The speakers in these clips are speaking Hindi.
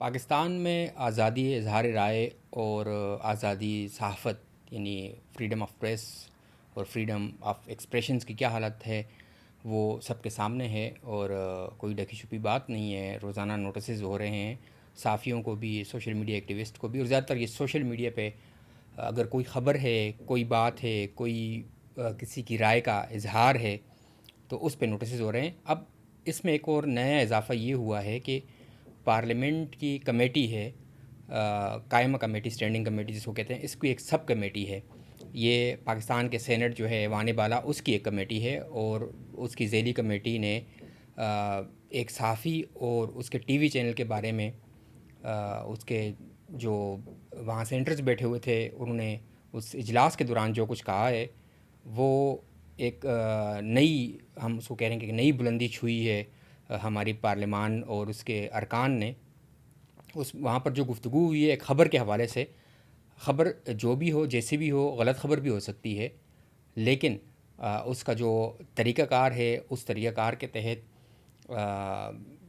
पाकिस्तान में आज़ादी इज़हार राय और आज़ादी सहाफ़त यानी फ्रीडम ऑफ प्रेस और फ्रीडम ऑफ एक्सप्रेशंस की क्या हालत है वो सबके सामने है। और कोई ढकी छुपी बात नहीं है। रोज़ाना नोटिस हो रहे हैं सहाफ़ियों को भी, सोशल मीडिया एक्टिविस्ट को भी। और ज़्यादातर ये सोशल मीडिया पे अगर कोई ख़बर है, कोई बात है, कोई किसी की राय का इज़हार है तो उस पे नोटिस हो रहे हैं। अब इसमें एक और नया इजाफ़ा ये हुआ है कि पार्लियामेंट की कमेटी है, कायमा कमेटी, स्टैंडिंग कमेटी जिसको कहते हैं, इसकी एक सब कमेटी है। ये पाकिस्तान के सेनेट जो है ऐवान बाला, उसकी एक कमेटी है। और उसकी ज़ैली कमेटी ने एक सहाफ़ी और उसके टीवी चैनल के बारे में उसके जो वहाँ सेंटर्स बैठे हुए थे उन्होंने उस इजलास के दौरान जो कुछ कहा है वो एक नई, हम उसको कह रहे हैं कि नई बुलंदी छुई है हमारी पार्लियामान और उसके अरकान ने। उस वहाँ पर जो गुफ्तगू हुई है एक ख़बर के हवाले से, ख़बर जो भी हो, जैसी भी हो, गलत ख़बर भी हो सकती है, लेकिन उसका जो तरीक़ाकार है उस तरीक़ाकार के तहत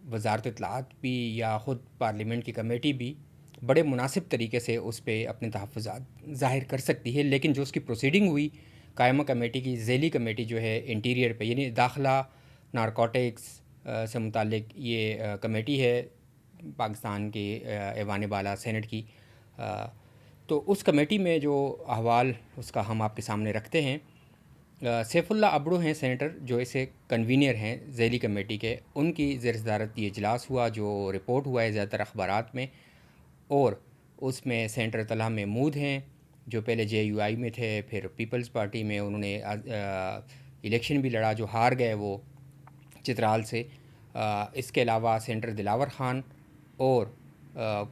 वज़ारत इत्तलाआत भी या ख़ुद पार्लियामेंट की कमेटी भी बड़े मुनासिब तरीके से उस पर अपने तहफ़्फ़ुज़ात ज़ाहिर कर सकती है। लेकिन जो उसकी प्रोसीडिंग हुई कायमा कमेटी की, ज़ैली कमेटी जो है इंटीरियर पे यानी दाखिला, नारकोटिक्स से मुतालिक ये कमेटी है पाकिस्तान के ऐवान बाला सेनेट की। तो उस कमेटी में जो अहवाल उसका हम आपके सामने रखते हैं। सैफुल्ला अबड़ो हैं सेनेटर जो इसे कन्वीनियर हैं ज़ैली कमेटी के, उनकी ज़ेर सदारत ये इजलास हुआ जो रिपोर्ट हुआ है ज़्यादातर अखबारात में। और उसमें सेनेटर तलहा महमूद हैं जो पहले JUI में थे, फिर पीपल्स पार्टी में उन्होंने इलेक्शन भी लड़ा जो हार गए वो चित्राल से। इसके अलावा सेनेटर दिलावर ख़ान और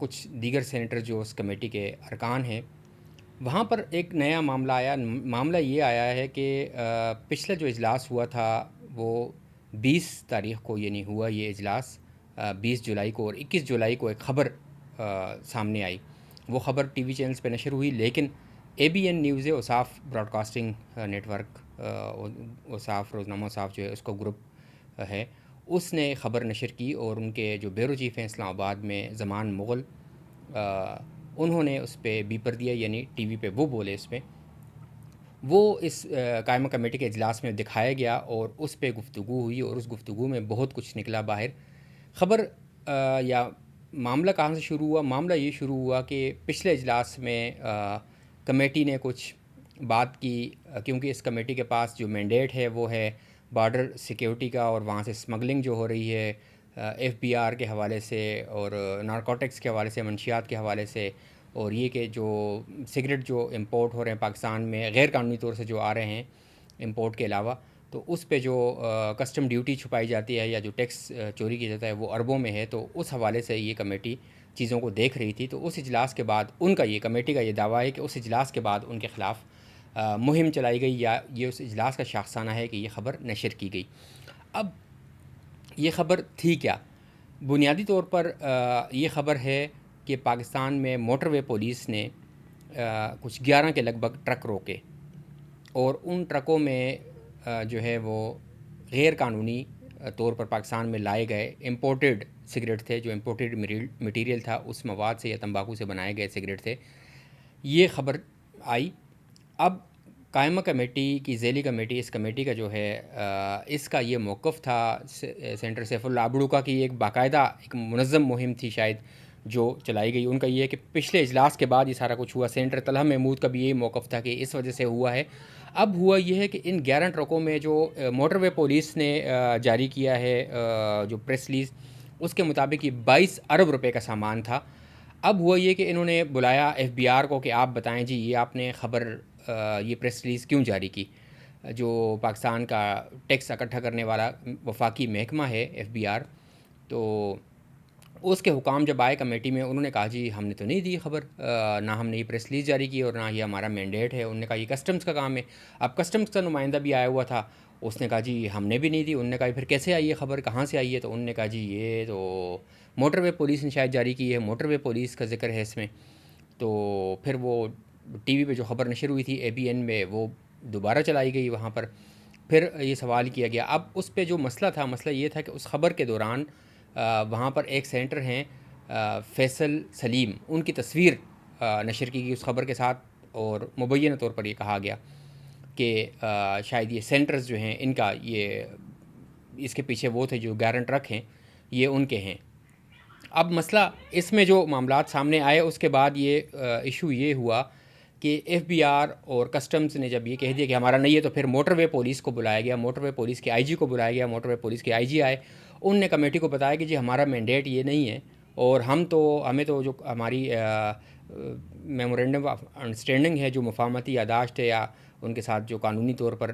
कुछ दीगर सेनेटर जो उस कमेटी के अरकान हैं। वहाँ पर एक नया मामला आया। मामला ये आया है कि पिछला जो इजलास हुआ था वो 20 तारीख़ को यानी हुआ ये इजलास 20 जुलाई को, और 21 जुलाई को एक ख़बर सामने आई। वो ख़बर टीवी चैनल्स पे नशर हुई, लेकिन ABN न्यूज़ है, औसाफ ब्रॉडकास्टिंग नेटवर्क, औसाफ रोज़नामा औसाफ जो है उसको ग्रुप है, उसने ख़बर नशर की। और उनके जो ब्यूरो चीफ़ हैं इस्लामाबाद में ज़मान मुग़ल, उन्होंने उस पर बीपर दिया, यानी टीवी पे वो बोले। इस पर वो इस कायमा कमेटी के इजलास में दिखाया गया और उस पर गुफ्तगू हुई और उस गुफ्तगू में बहुत कुछ निकला बाहर। ख़बर या मामला कहाँ से शुरू हुआ? मामला ये शुरू हुआ कि पिछले इजलास में कमेटी ने कुछ बात की, क्योंकि इस कमेटी के पास जो मैंडेट है वो है बॉर्डर सिक्योरिटी का, और वहाँ से स्मगलिंग जो हो रही है FBR के हवाले से और नारकोटिक्स के हवाले से, मंशियात के हवाले से, और ये कि जो सिगरेट जो इंपोर्ट हो रहे हैं पाकिस्तान में गैर कानूनी तौर से जो आ रहे हैं इंपोर्ट के अलावा, तो उस पे जो कस्टम ड्यूटी छुपाई जाती है या जो टैक्स चोरी किया जाता है वो अरबों में है। तो उस हवाले से ये कमेटी चीज़ों को देख रही थी। तो उस इजलास के बाद उनका, ये कमेटी का ये दावा है कि उस इजलास के बाद उनके ख़िलाफ़ मुहिम चलाई गई, या ये उस इजलास का शाखसाना है कि ये ख़बर नशर की गई। अब ये ख़बर थी क्या? बुनियादी तौर पर ये ख़बर है कि पाकिस्तान में मोटरवे पुलिस ने कुछ 11 के लगभग ट्रक रोके, और उन ट्रकों में जो है वो गैर कानूनी तौर पर पाकिस्तान में लाए गए इंपोर्टेड सिगरेट थे, जो इंपोर्टेड मटेरियल था उस मवाद से या तंबाकू से बनाए गए सिगरेट थे। ये ख़बर आई। अब कायमा कमेटी की ज़ैली कमेटी, इस कमेटी का जो है इसका ये मौक़िफ़ था सेंटर सैफुल्ला अबड़ू का कि एक बाकायदा एक मुनज़्ज़म मुहिम थी शायद जो चलाई गई। उनका ये है कि पिछले इजलास के बाद ये सारा कुछ हुआ। सेनेटर तलहा महमूद का भी यही मौक़िफ़ था कि इस वजह से हुआ है। अब हुआ ये है कि इन 11 ट्रकों में जो मोटरवे पुलिस ने जारी किया है जो प्रेस रिलीज़, उसके मुताबिक ये 22 अरब रुपए का सामान था। अब हुआ ये कि इन्होंने बुलाया FBR को कि आप बताएं जी ये आपने ख़बर, ये प्रेस रिलीज़ क्यों जारी की? जो पाकिस्तान का टैक्स इकट्ठा करने वाला वफाकी महकमा है FBR, तो उसके हुकाम जब आए कमेटी में, उन्होंने कहा जी हमने तो नहीं दी खबर, ना हमने ये प्रेस रिलीज़ जारी की और ना ये हमारा मैंडेट है। उन्होंने कहा ये कस्टम्स का काम है। अब कस्टम्स का नुमाइंदा भी आया हुआ था, उसने कहा जी हमने भी नहीं दी। उन्होंने कहा फिर कैसे आई ये ख़बर, कहाँ से आई है? तो उन्होंने कहा जी ये तो मोटरवे पुलिस ने शायद जारी की है, मोटरवे पुलिस का जिक्र है इसमें। तो फिर वो टीवी पे जो ख़बर नशर हुई थी ABN में, वो दोबारा चलाई गई वहाँ पर। फिर ये सवाल किया गया। अब उस पे जो मसला था, मसला ये था कि उस ख़बर के दौरान वहाँ पर एक सेंटर हैं फैसल सलीम उनकी तस्वीर नशर की गई उस ख़बर के साथ, और मुबैना तौर पर ये कहा गया कि शायद ये सेंटर्स जो हैं इनका ये इसके पीछे वो थे जो गारंटर रखें, ये उनके हैं। अब मसला इसमें जो मामलात सामने आए उसके बाद ये इशू ये हुआ कि एफबीआर और कस्टम्स ने जब ये कह दिया कि हमारा नहीं है, तो फिर मोटरवे पुलिस को बुलाया गया, मोटरवे पुलिस के आईजी को बुलाया गया, मोटरवे पुलिस के आईजी आए, उनने कमेटी को बताया कि जी हमारा मैंडेट ये नहीं है, और हमें तो जो हमारी मेमोरेंडम ऑफ अंडरस्टैंडिंग है, जो मुफाहमती यादाश्त है या उनके साथ जो कानूनी तौर पर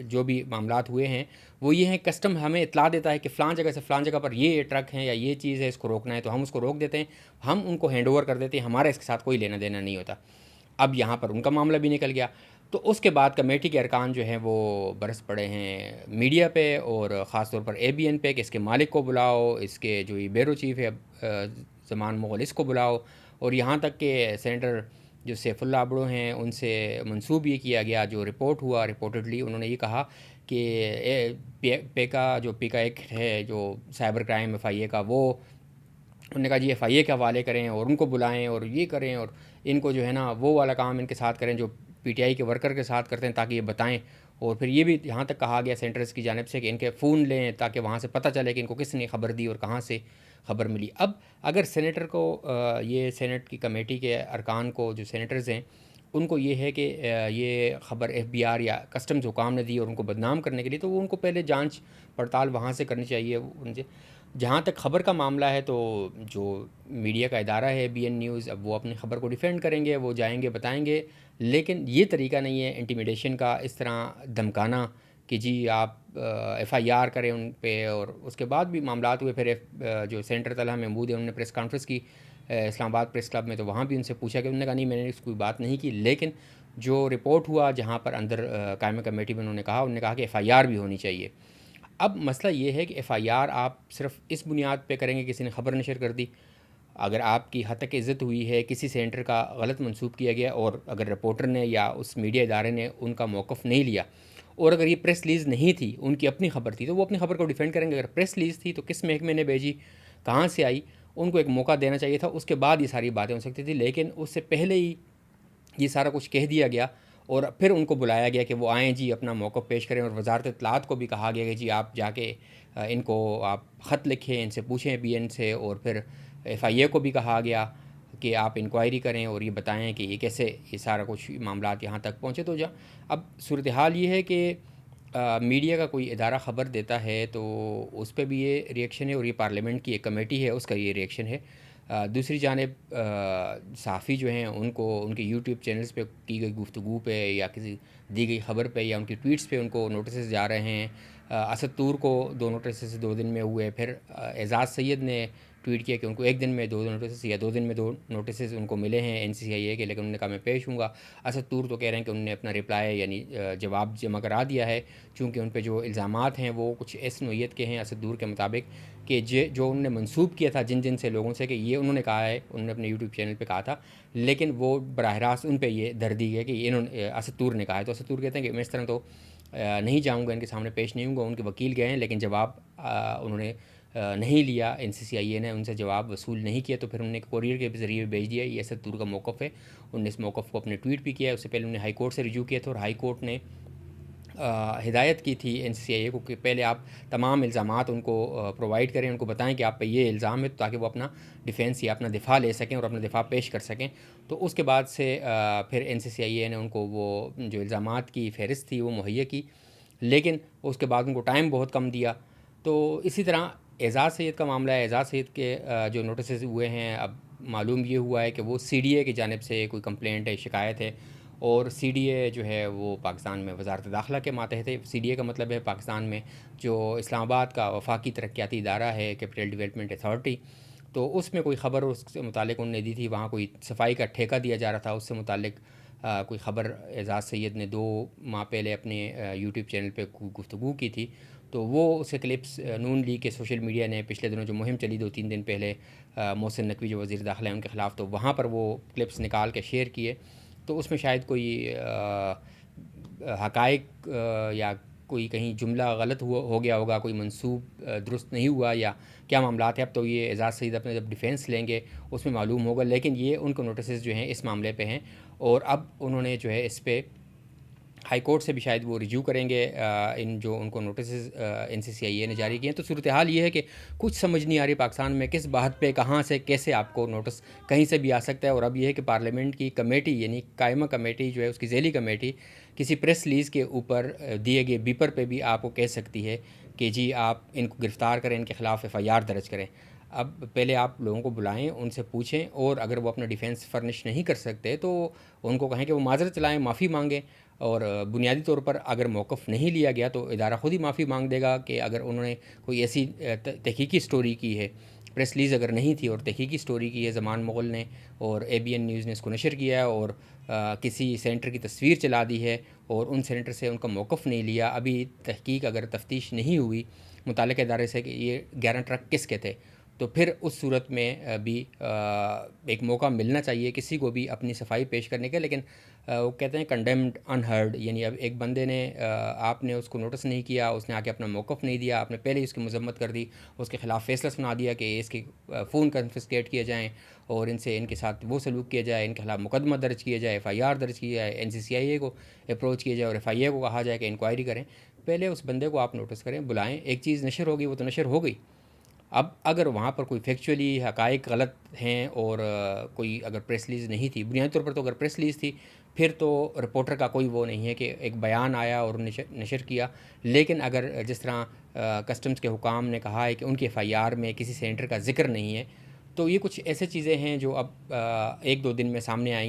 जो भी मामलात हुए हैं, वो ये हैं कस्टम हमें इतला देता है कि फ़लाँ जगह से फ़लाँ जगह पर ये ट्रक हैं या ये चीज़ है, इसको रोकना है, तो हम उसको रोक देते हैं, हम उनको हैंड ओवर कर देते हैं, हमारा इसके साथ कोई लेना देना नहीं होता। अब यहाँ पर उनका मामला भी निकल गया। तो उसके बाद कमेटी के अरकान जो हैं वो बरस पड़े हैं मीडिया पे, और ख़ास तौर पर ABN पे कि इसके मालिक को बुलाओ, इसके जो ये ब्यूरो चीफ़ है ज़मान मुग़ल इसको बुलाओ, और यहाँ तक कि सेनेटर जो सैफुल्लाह अबड़ो हैं उनसे मंसूब ये किया गया, जो रिपोर्ट हुआ रिपोर्टेडली उन्होंने ये कहा कि पीका एक्ट है जो साइबर क्राइम FIA का, वो उन्होंने कहा जी FIA के हवाले करें और उनको बुलाएं और ये करें, और इनको जो है ना वो वाला काम इनके साथ करें जो PTI के वर्कर के साथ करते हैं, ताकि ये बताएं। और फिर ये भी यहाँ तक कहा गया सेंटर्स की जानिब से कि इनके फ़ोन लें ताकि वहाँ से पता चले कि इनको किसने ख़बर दी और कहाँ से ख़बर मिली। अब अगर सेनेटर को ये सेनेट की कमेटी के अरकान को, जो सेनेटर्स हैं, उनको ये है कि ये ख़बर FBR या कस्टम्स हुकाम ने दी और उनको बदनाम करने के लिए, तो वो उनको पहले जांच पड़ताल वहाँ से करनी चाहिए उनसे। जहाँ तक ख़बर का मामला है, तो जो मीडिया का इदारा है BN न्यूज़, अब वो अपनी ख़बर को डिफेंड करेंगे, वो जाएंगे बताएंगे, लेकिन ये तरीका नहीं है इंटिमिडेशन का, इस तरह धमकाना कि जी आप FIR करें उन पे। और उसके बाद भी मामलात हुए, फिर जो सेनेटर तलहा महमूद है उन्होंने प्रेस कॉन्फ्रेंस की इस्लामाबाद प्रेस क्लब में, तो वहाँ भी उनसे पूछा कि उन्होंने कहा नहीं मैंने इसकी कोई बात नहीं की, लेकिन जो रिपोर्ट हुआ जहाँ पर अंदर कायमा कमेटी में उन्होंने कहा कि FIR भी होनी चाहिए। अब मसला ये है कि FIR आप सिर्फ इस बुनियाद पे करेंगे, किसी ने ख़बर नशर कर दी, अगर आपकी हद तक इज़्ज़त हुई है, किसी सेंटर का गलत मंसूब किया गया, और अगर रिपोर्टर ने या उस मीडिया इदारे ने उनका मौक़िफ़ नहीं लिया, और अगर ये प्रेस रिलीज़ नहीं थी, उनकी अपनी ख़बर थी, तो वो अपनी ख़बर को डिफेंड करेंगे। अगर प्रेस रिलीज़ थी तो किस महकमे ने भेजी, कहाँ से आई, उनको एक मौका देना चाहिए था, उसके बाद ये सारी बातें हो सकती थी। लेकिन उससे पहले ही ये सारा कुछ कह दिया गया, और फिर उनको बुलाया गया कि वो आएँ जी अपना मौक़िफ़ पेश करें, और वज़ारत इत्तलात को भी कहा गया कि जी आप जाके इनको आप ख़त लिखें, इनसे पूछें BN से, और फिर FIA को भी कहा गया कि आप इंक्वायरी करें और ये बताएं कि ये कैसे ये सारा कुछ मामलात यहाँ तक पहुँचे। तो अब सूरत हाल ये है कि मीडिया का कोई इदारा ख़बर देता है तो उस पर भी ये रिएक्शन है, और ये पार्लियामेंट की एक कमेटी है उसका ये रिएक्शन है। दूसरी जानिब सहाफ़ी जो हैं उनको उनके यूट्यूब चैनल्स पे की गई गुफ्तगू पे या किसी दी गई ख़बर पे या उनकी ट्वीट्स पे उनको नोटिस जा रहे हैं। असद तूर को 2 नोटिस 2 दिन में हुए, फिर एजाज़ सैयद ने ट्वीट किया कि उनको 1 दिन में 2 नोटिस या 2 दिन में 2 नोटिस उनको मिले हैं NCCIA के, लेकिन उन्होंने कहा मैं पेश हूँगा। असद तूर तो कह रहे हैं कि उन्होंने अपना रिप्लाई यानी जवाब जमा करा दिया है, चूँकि उन पर जो इल्ज़ामात हैं वो कुछ इस नोयत के हैं असद तूर के मुताबिक कि जो उन्होंने मंसूब किया था जिन से लोगों से कि ये उन्होंने कहा है, उन्होंने अपने यूट्यूब चैनल पे कहा था, लेकिन वो बराह रास्त उन पे ये धर दी है कि इन्होंने असद तूर ने कहा है। तो असद तूर कहते हैं कि मैं इस तरह तो नहीं जाऊँगा, इनके सामने पेश नहीं होऊंगा। उनके वकील गए हैं लेकिन जवाब उन्होंने नहीं लिया, NCCIA ने उनसे जवाब वसूल नहीं किया, तो फिर उन्होंने कोरियर के ज़रिए भेज दिया। ये असद तूर का मौक़िफ़ है, उन्होंने इस मौक़िफ़ को अपने ट्वीट भी किया है। उससे पहले उन्होंने हाई कोर्ट से रिव्यू किया था, और हाई कोर्ट ने हिदायत की थी NCCIA को कि पहले आप तमाम इल्ज़ामात उनको प्रोवाइड करें, उनको बताएं कि आप पे ये इल्ज़ाम है, तो ताकि वो अपना डिफेंस या अपना दिफा ले सकें और अपना दिफा पेश कर सकें। तो उसके बाद से फिर NCCIA ने उनको वो जो इल्ज़ामात की फ़हरिस्त थी वो मुहैया की, लेकिन उसके बाद उनको टाइम बहुत कम दिया। तो इसी तरह एजाज़ सैयद का मामला है। एजाज़ सैयद के जो नोटिस हुए हैं, अब मालूम ये हुआ है कि वो CDA की जानिब से कोई कंप्लेंट है, शिकायत है, और CDA जो है वो पाकिस्तान में वज़ारत दाखिला के मातहत है। CDA का मतलब है पाकिस्तान में जो इस्लामाबाद का वफाकी तरक्याती इदारा है, कैपिटल डेवलपमेंट अथॉरिटी, तो उसमें कोई ख़बर उससे मुतालिक उन्होंने दी थी। वहाँ कोई सफाई का ठेका दिया जा रहा था, उससे मुतालिक कोई ख़बर एजाज़ सैयद ने 2 माह पहले अपने यूट्यूब चैनल पे गुफ्तगू की थी। तो वो उसे क्लिप्स नून लीग के सोशल मीडिया ने पिछले दिनों जो मुहिम चली 2-3 दिन पहले मोहसिन नकवी जो वज़ीर दाखिला है उनके ख़िलाफ़, तो वहाँ पर वो क्लिप्स निकाल के शेयर किए। तो उसमें शायद कोई हक़ाइक़ या कोई कहीं जुमला गलत हो गया होगा, कोई मंसूब दुरुस्त नहीं हुआ या क्या मामलात है। अब तो ये एजाज़ सईद अपने जब डिफेंस लेंगे उसमें मालूम होगा, लेकिन ये उनको नोटिस जो हैं इस मामले पे हैं और अब उन्होंने जो है इस पे हाई कोर्ट से भी शायद वो रिव्यू करेंगे इन जो उनको नोटिस NCCIA ने जारी किए हैं। तो सूरत हाल ये है कि कुछ समझ नहीं आ रही पाकिस्तान में किस बात पे कहाँ से कैसे आपको नोटिस कहीं से भी आ सकता है। और अब ये है कि पार्लियामेंट की कमेटी यानी कायमा कमेटी जो है उसकी ज़ैली कमेटी किसी प्रेस रिलीज़ के ऊपर दिए गए बीपर पे भी आपको कह सकती है कि जी आप इनको गिरफ़्तार करें, इनके ख़िलाफ़ FIR दर्ज करें। अब पहले आप लोगों को बुलाएं, उनसे पूछें और अगर वो अपना डिफेंस फर्निश नहीं कर सकते तो उनको कहें कि वो माजरत चलाएं, माफ़ी मांगें। और बुनियादी तौर पर अगर मौक़िफ़ नहीं लिया गया तो इदारा ख़ुद ही माफ़ी मांग देगा कि अगर उन्होंने कोई ऐसी तहकीकी स्टोरी की है, प्रेस रिलीज़ अगर नहीं थी और तहकीकी स्टोरी की है ज़मान मुग़ल ने और ABN न्यूज़ ने इसको नशर किया है और किसी सेंटर की तस्वीर चला दी है और उन सेंटर से उनका मौक़िफ़ नहीं लिया, अभी तहकीक अगर तफ्तीश नहीं हुई मुताल्लिक़ इदारे से कि ये 11 ट्रक किसके थे, तो फिर उस सूरत में भी एक मौका मिलना चाहिए किसी को भी अपनी सफाई पेश करने का। लेकिन वो कहते हैं कंडेम्ड अनहर्ड, यानी अब एक बंदे ने आपने उसको नोटिस नहीं किया, उसने आके अपना मौक़िफ़ नहीं दिया, आपने पहले ही उसकी मजम्मत कर दी, उसके ख़िलाफ़ फ़ैसला सुना दिया कि इसके फ़ोन कन्फिस्केट किए जाएँ और इनके साथ वो सलूक किया जाए, इनके खिलाफ़ मुकदमा दर्ज किया जाए, FIR दर्ज किया जाए, NCCIA को अप्रोच किया जाए और FIA को कहा जाए कि इंक्वायरी करें। पहले उस बंदे को आप नोटिस करें, बुलाएँ, एक चीज़ नशर होगी वो तो नशर हो गई। अब अगर वहाँ पर कोई फैक्चुअली हक़ाइक़ गलत हैं और कोई अगर प्रेस रिलीज़ नहीं थी, बुनियादी तौर पर तो अगर प्रेस रिलीज़ थी फिर तो रिपोर्टर का कोई वो नहीं है कि एक बयान आया और नशर किया। लेकिन अगर जिस तरह कस्टम्स के हुकाम ने कहा है कि उनके FIR में किसी सेंटर का ज़िक्र नहीं है, तो ये कुछ ऐसे चीज़ें हैं जो अब 1-2 दिन में सामने आएंगी।